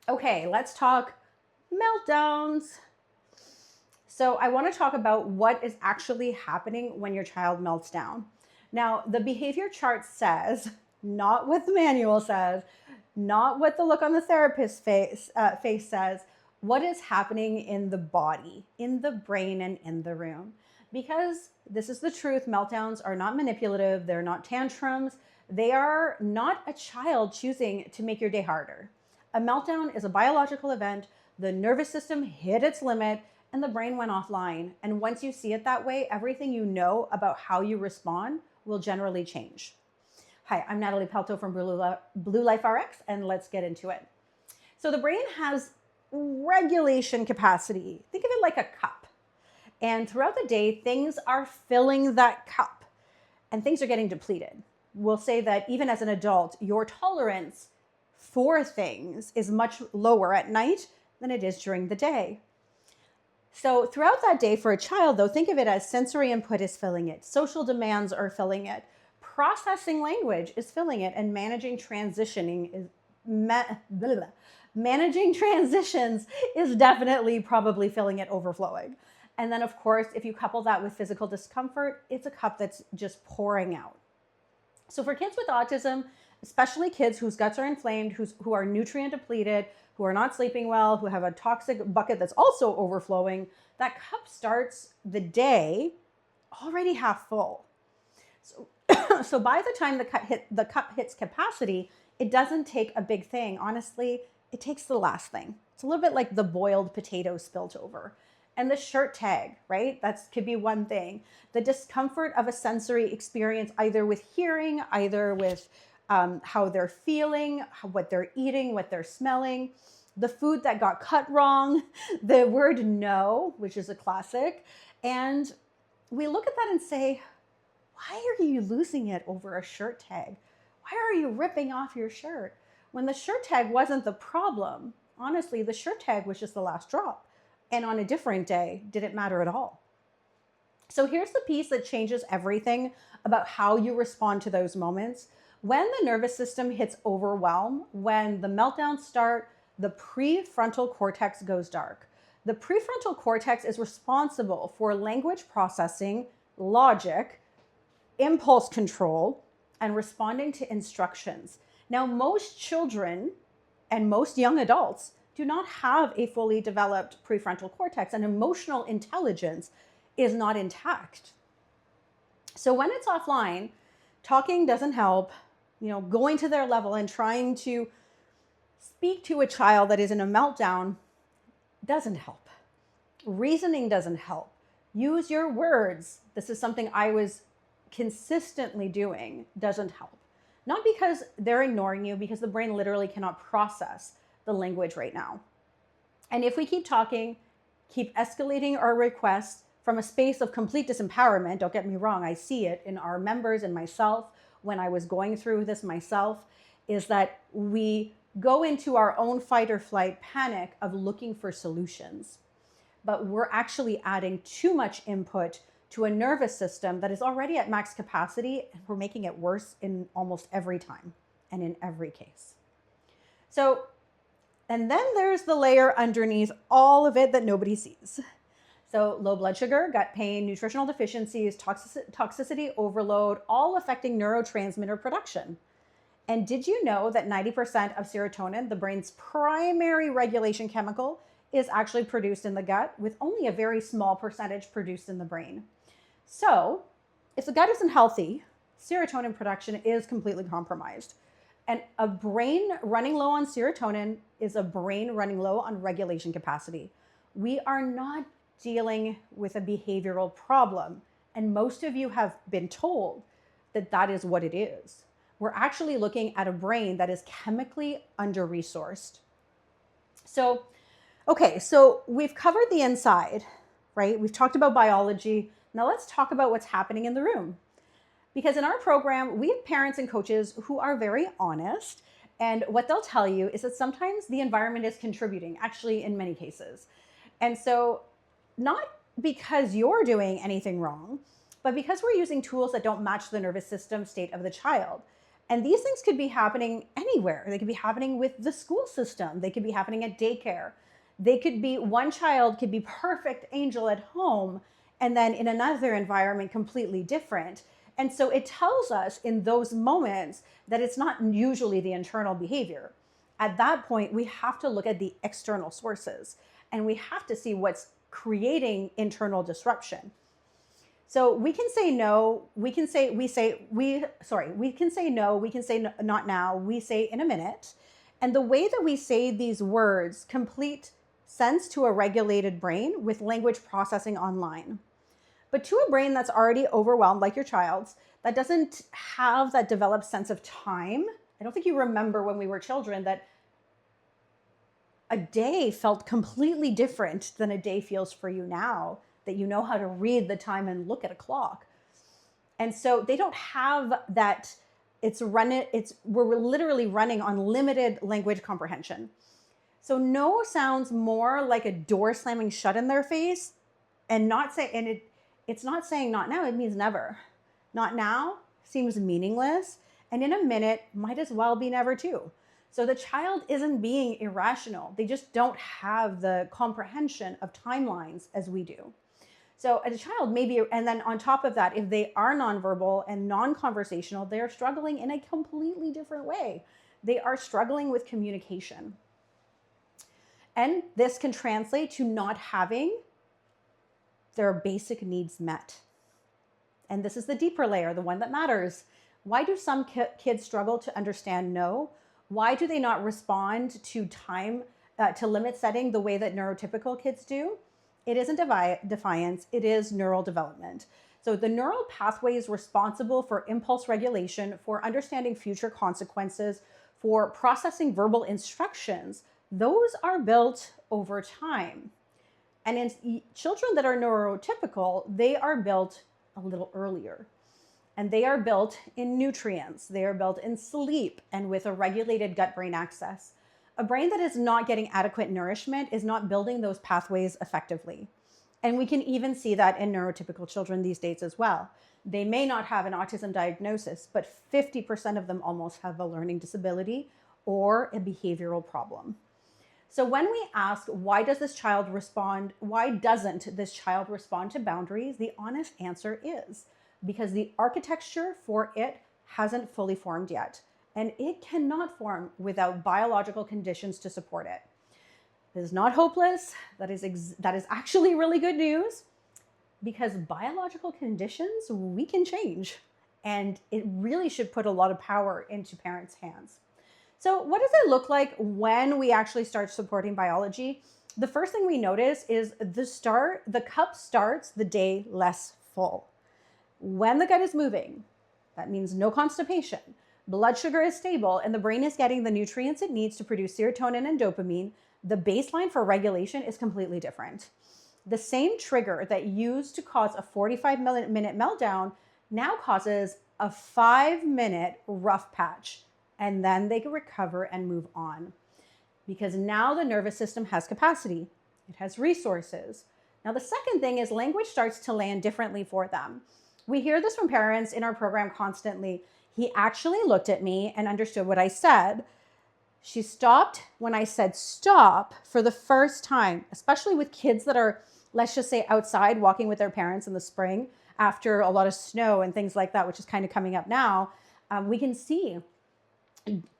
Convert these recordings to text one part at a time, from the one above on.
Okay, let's talk meltdowns. So, I want to talk about what is actually happening when your child melts down. Now, the behavior chart says, not what the manual says, not what the look on the therapist's face says, what is happening in the body, in the brain, and in the room. Because this is the truth, meltdowns are not manipulative, they're not tantrums, they are not a child choosing to make your day harder. A meltdown is a biological event. The nervous system hit its limit and the brain went offline. And once you see it that way, everything you know about how you respond will generally change. Hi, I'm Natalie Pelto from Blue Life RX, and let's get into it. So, the brain has regulation capacity. Think of it like a cup. And throughout the day, things are filling that cup and things are getting depleted. We'll say that even as an adult, your tolerance for things is much lower at night than it is during the day. So throughout that day for a child, though, think of it as sensory input is filling it, social demands are filling it, processing language is filling it, and managing transitions is definitely probably filling it overflowing. And then, of course, if you couple that with physical discomfort, it's a cup that's just pouring out. So for kids with autism, especially kids whose guts are inflamed, who are nutrient depleted, who are not sleeping well, who have a toxic bucket that's also overflowing, that cup starts the day already half full. So, so by the time the cup hits capacity, it doesn't take a big thing. Honestly, it takes the last thing. It's a little bit like the boiled potato spilt over. And the shirt tag, right? That could be one thing. The discomfort of a sensory experience, either with hearing, either with how they're feeling, what they're eating, what they're smelling, the food that got cut wrong, the word no, which is a classic. And we look at that and say, why are you losing it over a shirt tag? Why are you ripping off your shirt? When the shirt tag wasn't the problem, honestly, the shirt tag was just the last drop. And on a different day, did it matter at all? So here's the piece that changes everything about how you respond to those moments. When the nervous system hits overwhelm, when the meltdowns start, the prefrontal cortex goes dark. The prefrontal cortex is responsible for language processing, logic, impulse control, and responding to instructions. Now, most children and most young adults do not have a fully developed prefrontal cortex, and emotional intelligence is not intact. So when it's offline, talking doesn't help. Going to their level and trying to speak to a child that is in a meltdown doesn't help. Reasoning doesn't help. Use your words. This is something I was consistently doing, doesn't help. Not because they're ignoring you, because the brain literally cannot process the language right now. And if we keep talking, keep escalating our requests from a space of complete disempowerment, don't get me wrong, I see it in our members and myself when I was going through this myself, is that we go into our own fight or flight panic of looking for solutions. But we're actually adding too much input to a nervous system that is already at max capacity, and we're making it worse in almost every time and in every case. So, and then there's the layer underneath all of it that nobody sees. So low blood sugar, gut pain, nutritional deficiencies, toxicity overload, all affecting neurotransmitter production. And did you know that 90% of serotonin, the brain's primary regulation chemical, is actually produced in the gut, with only a very small percentage produced in the brain? So if the gut isn't healthy, serotonin production is completely compromised. And a brain running low on serotonin is a brain running low on regulation capacity. We are not dealing with a behavioral problem. And most of you have been told that that is what it is. We're actually looking at a brain that is chemically under-resourced. So, okay, so we've covered the inside, right? We've talked about biology. Now let's talk about what's happening in the room. Because in our program, we have parents and coaches who are very honest. And what they'll tell you is that sometimes the environment is contributing, actually in many cases. And so not because you're doing anything wrong, but because we're using tools that don't match the nervous system state of the child. And these things could be happening anywhere. They could be happening with the school system. They could be happening at daycare. They could be, one child could be perfect angel at home, and then in another environment, completely different. And so it tells us in those moments that it's not usually the internal behavior. At that point, we have to look at the external sources, and we have to see what's creating internal disruption. So we can say no, we can say no, we can say not now, we say in a minute. And the way that we say these words complete sense to a regulated brain with language processing online. But to a brain that's already overwhelmed, like your child's, that doesn't have that developed sense of time. I don't think you remember when we were children that a day felt completely different than a day feels for you now, that you know how to read the time and look at a clock. And so they don't have that. We're literally running on limited language comprehension. So no sounds more like a door slamming shut in their face, and it's not saying not now, it means never. Not now seems meaningless, and in a minute might as well be never too. So the child isn't being irrational. They just don't have the comprehension of timelines as we do. So a child maybe, and then on top of that, if they are nonverbal and non-conversational, they're struggling in a completely different way. They are struggling with communication. And this can translate to not having their basic needs met. And this is the deeper layer, the one that matters. Why do some kids struggle to understand no? Why do they not respond to to limit setting the way that neurotypical kids do? It isn't defiance, it is neural development. So the neural pathways responsible for impulse regulation, for understanding future consequences, for processing verbal instructions, those are built over time. And in children that are neurotypical, they are built a little earlier. And they are built in nutrients, they are built in sleep, and with a regulated gut-brain axis. A brain that is not getting adequate nourishment is not building those pathways effectively. And we can even see that in neurotypical children these days as well. They may not have an autism diagnosis, but 50% of them almost have a learning disability or a behavioral problem. So when we ask, why doesn't this child respond to boundaries? The honest answer is because the architecture for it hasn't fully formed yet. And it cannot form without biological conditions to support it. It is not hopeless. That is actually really good news, because biological conditions we can change, and it really should put a lot of power into parents' hands. So what does it look like when we actually start supporting biology? The first thing we notice is the cup starts the day less full. When the gut is moving, that means no constipation, blood sugar is stable, and the brain is getting the nutrients it needs to produce serotonin and dopamine, the baseline for regulation is completely different. The same trigger that used to cause a 45-minute meltdown now causes a 5-minute rough patch, and then they can recover and move on. Because now the nervous system has capacity, it has resources. Now the second thing is language starts to land differently for them. We hear this from parents in our program constantly. He actually looked at me and understood what I said. She stopped when I said stop for the first time, especially with kids that are, let's just say, outside walking with their parents in the spring after a lot of snow and things like that, which is kind of coming up now. We can see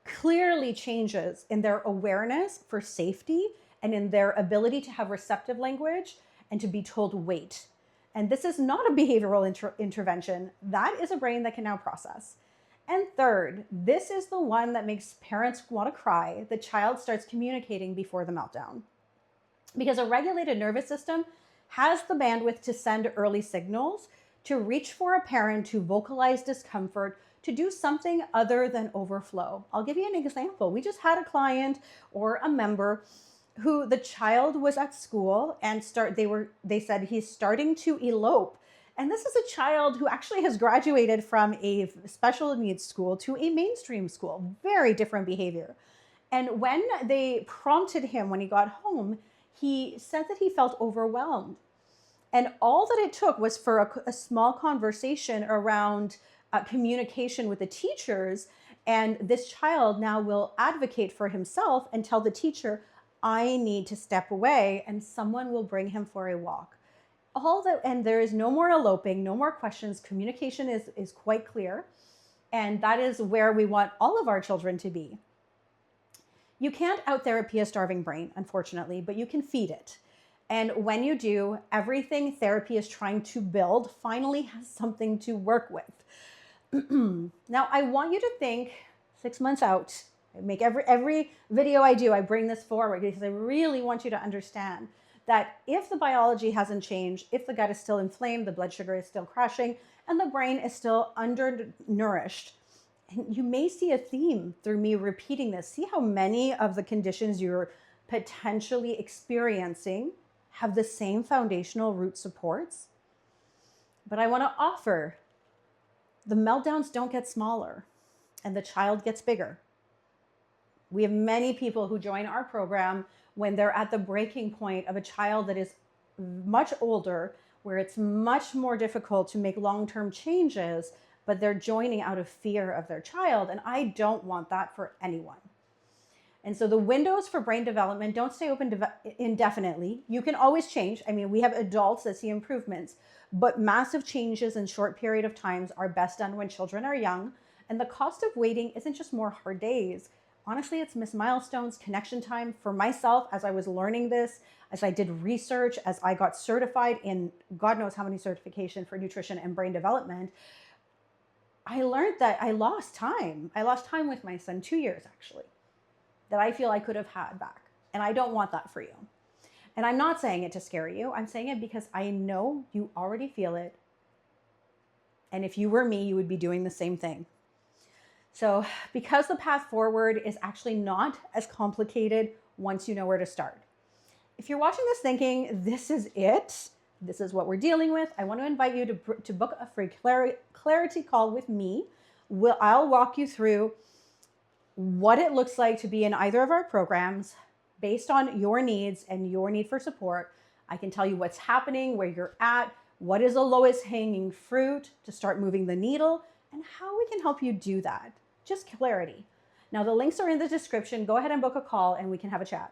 clearly changes in their awareness for safety and in their ability to have receptive language and to be told wait. And this is not a behavioral intervention. That is a brain that can now process. And third, this is the one that makes parents want to cry. The child starts communicating before the meltdown. Because a regulated nervous system has the bandwidth to send early signals, to reach for a parent, to vocalize discomfort, to do something other than overflow. I'll give you an example. We just had a client or a member who the child was at school and they said he's starting to elope. And this is a child who actually has graduated from a special needs school to a mainstream school. Very different behavior. And when they prompted him when he got home, he said that he felt overwhelmed. And all that it took was for a small conversation around communication with the teachers. And this child now will advocate for himself and tell the teacher, I need to step away, and someone will bring him for a walk. And there is no more eloping, no more questions. Communication is quite clear. And that is where we want all of our children to be. You can't out-therapy a starving brain, unfortunately, but you can feed it. And when you do, everything therapy is trying to build finally has something to work with. Now, I want you to think 6 months out. I make every video I do, I bring this forward because I really want you to understand that if the biology hasn't changed, if the gut is still inflamed, the blood sugar is still crashing, and the brain is still undernourished, and you may see a theme through me repeating this. See how many of the conditions you're potentially experiencing have the same foundational root supports? But I want to offer the meltdowns don't get smaller and the child gets bigger. We have many people who join our program when they're at the breaking point of a child that is much older, where it's much more difficult to make long-term changes, but they're joining out of fear of their child. And I don't want that for anyone. And so the windows for brain development don't stay open indefinitely. You can always change. I mean, we have adults that see improvements, but massive changes in short period of times are best done when children are young. And the cost of waiting isn't just more hard days. Honestly, it's missed milestones, connection time. For myself, as I was learning this, as I did research, as I got certified in God knows how many certification for nutrition and brain development, I learned that I lost time. I lost time with my son, 2 years actually, that I feel I could have had back. And I don't want that for you. And I'm not saying it to scare you. I'm saying it because I know you already feel it. And if you were me, you would be doing the same thing. So because the path forward is actually not as complicated once you know where to start. If you're watching this thinking, this is it, this is what we're dealing with, I want to invite you to book a free clarity call with me. I'll walk you through what it looks like to be in either of our programs based on your needs and your need for support. I can tell you what's happening, where you're at, what is the lowest hanging fruit to start moving the needle, and how we can help you do that. Just clarity. Now, the links are in the description. Go ahead and book a call and we can have a chat.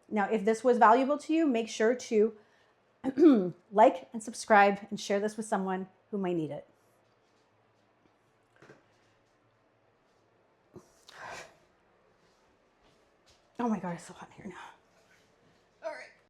Now, if this was valuable to you, make sure to like and subscribe and share this with someone who might need it. Oh my God, it's so hot here now.